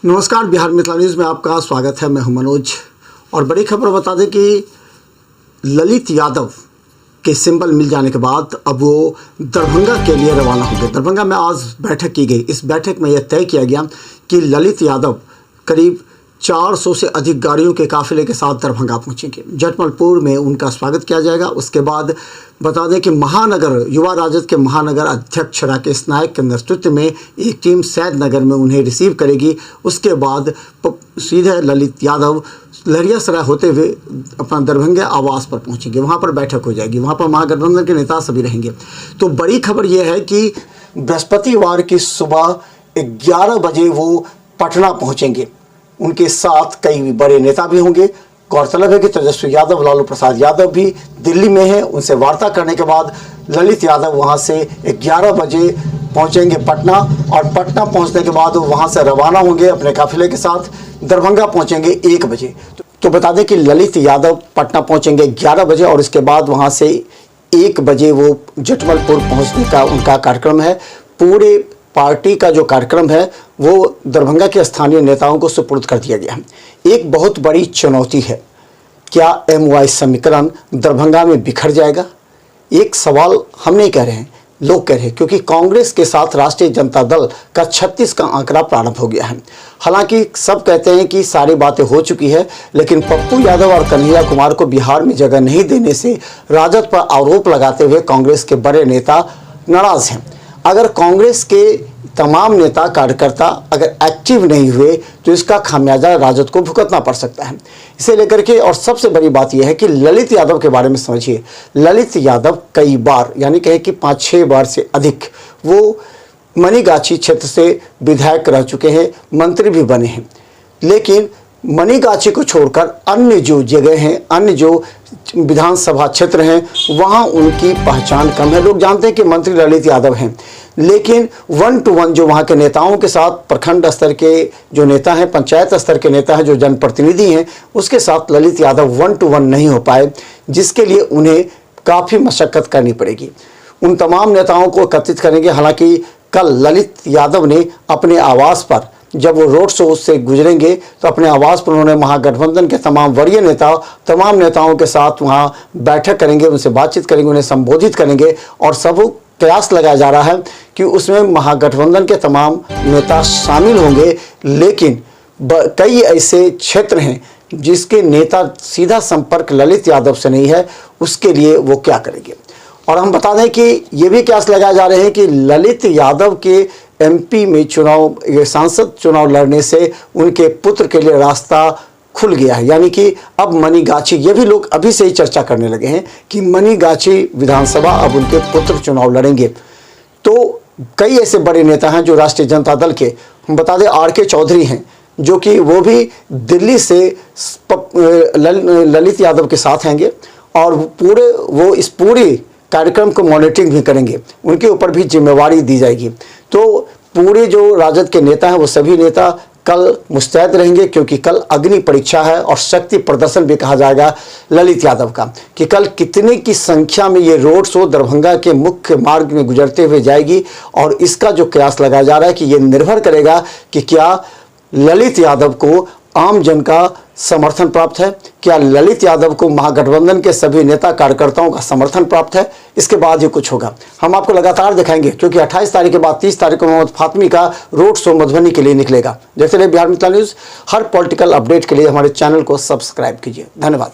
नमस्कार, बिहार मिथिला न्यूज़ में आपका स्वागत है। मैं हूं मनोज और बड़ी खबर बता दें कि ललित यादव के सिंबल मिल जाने के बाद अब वो दरभंगा के लिए रवाना हो गए। दरभंगा में आज बैठक की गई। इस बैठक में यह तय किया गया कि ललित यादव करीब 400 से अधिक गाड़ियों के काफिले के साथ दरभंगा पहुंचेंगे। जटमलपुर में उनका स्वागत किया जाएगा। उसके बाद बता दें कि महानगर युवा राजद के महानगर अध्यक्ष राकेश नायक के नेतृत्व में एक टीम सैद नगर में उन्हें रिसीव करेगी। उसके बाद सीधे ललित यादव लहरियासराय होते हुए अपना दरभंगा आवास पर पहुंचेंगे। वहां पर बैठक हो जाएगी। वहां पर महागठबंधन के नेता सभी रहेंगे। तो बड़ी खबर यह है कि बृहस्पतिवार की सुबह 11 बजे वो पटना पहुंचेंगे। उनके साथ कई बड़े नेता भी होंगे। गौरतलब है कि तेजस्वी यादव, लालू प्रसाद यादव भी दिल्ली में हैं। उनसे वार्ता करने के बाद ललित यादव वहां से 11 बजे पहुंचेंगे पटना और पटना पहुंचने के बाद वो वहां से रवाना होंगे अपने काफिले के साथ। दरभंगा पहुंचेंगे 1 बजे। तो बता दें कि ललित यादव पटना पहुंचेंगे 11 बजे और इसके बाद वहां से 1 बजे वो जटमलपुर पहुंचने का उनका कार्यक्रम है। पूरे पार्टी का जो कार्यक्रम है वो दरभंगा के स्थानीय नेताओं को सुपुर्द कर दिया गया है। एक बहुत बड़ी चुनौती है, क्या MY समीकरण दरभंगा में बिखर जाएगा? एक सवाल हम नहीं कह रहे हैं, लोग कह रहे हैं, क्योंकि कांग्रेस के साथ राष्ट्रीय जनता दल का 36 का आंकड़ा प्रारंभ हो गया है। हालांकि सब कहते हैं कि सारी बातें हो चुकी है, लेकिन पप्पू यादव और कन्हैया कुमार को बिहार में जगह नहीं देने से राजद पर आरोप लगाते हुए कांग्रेस के बड़े नेता नाराज हैं। अगर कांग्रेस के तमाम नेता कार्यकर्ता अगर एक्टिव नहीं हुए तो इसका खामियाजा राजद को भुगतना पड़ सकता है। इसे लेकर के और सबसे बड़ी बात यह है कि ललित यादव के बारे में समझिए। ललित यादव कई बार, यानी कहे कि 5-6 बार से अधिक वो मनीगाछी क्षेत्र से विधायक रह चुके हैं, मंत्री भी बने हैं। लेकिन मनीगाछी को छोड़कर अन्य जो जगह हैं, अन्य जो विधानसभा क्षेत्र हैं, वहाँ उनकी पहचान कम है। लोग जानते हैं कि मंत्री ललित यादव हैं, लेकिन 1 to 1 जो वहाँ के नेताओं के साथ, प्रखंड स्तर के जो नेता हैं, पंचायत स्तर के नेता हैं, जो जनप्रतिनिधि हैं, उसके साथ ललित यादव 1 to 1 नहीं हो पाए, जिसके लिए उन्हें काफ़ी मशक्क़त करनी पड़ेगी। उन तमाम नेताओं को एकत्रित करेंगे। हालांकि कल ललित यादव ने अपने आवास पर, जब वो रोड शो से गुजरेंगे तो अपने आवास पर उन्होंने महागठबंधन के तमाम वरीय नेता, तमाम नेताओं के साथ वहाँ बैठक करेंगे, उनसे बातचीत करेंगे, उन्हें संबोधित करेंगे और सब प्रयास लगाया जा रहा है कि उसमें महागठबंधन के तमाम नेता शामिल होंगे। लेकिन कई ऐसे क्षेत्र हैं जिसके नेता सीधा संपर्क ललित यादव से नहीं है, उसके लिए वो क्या करेंगे। और हम बता दें कि ये भी कयास लगाए जा रहे हैं कि ललित यादव के MP में चुनाव, सांसद चुनाव लड़ने से उनके पुत्र के लिए रास्ता खुल गया है। यानी कि अब मनीगाछी, ये भी लोग अभी से ही चर्चा करने लगे हैं कि मनीगाछी विधानसभा अब उनके पुत्र चुनाव लड़ेंगे। तो कई ऐसे बड़े नेता हैं जो राष्ट्रीय जनता दल के, हम बता दें RK चौधरी हैं, जो कि वो भी दिल्ली से ललित यादव के साथ हैंगे और वो इस पूरी कार्यक्रम को मॉनिटरिंग भी करेंगे। उनके ऊपर भी जिम्मेवारी दी जाएगी। तो पूरे जो राजद के नेता हैं वो सभी नेता कल मुस्तैद रहेंगे, क्योंकि कल अग्नि परीक्षा है और शक्ति प्रदर्शन भी कहा जाएगा ललित यादव का, कि कल कितने की संख्या में ये रोड शो दरभंगा के मुख्य मार्ग में गुजरते हुए जाएगी। और इसका जो कयास लगाया जा रहा है कि ये निर्भर करेगा कि क्या ललित यादव को आम जन का समर्थन प्राप्त है, क्या ललित यादव को महागठबंधन के सभी नेता कार्यकर्ताओं का समर्थन प्राप्त है। इसके बाद ही कुछ होगा। हम आपको लगातार दिखाएंगे, क्योंकि 28 तारीख के बाद 30 तारीख को मोहम्मद फातमी का रोड शो मधुबनी के लिए निकलेगा। देखते रहिए बिहार मिथिला न्यूज़। हर पॉलिटिकल अपडेट के लिए हमारे चैनल को सब्सक्राइब कीजिए। धन्यवाद।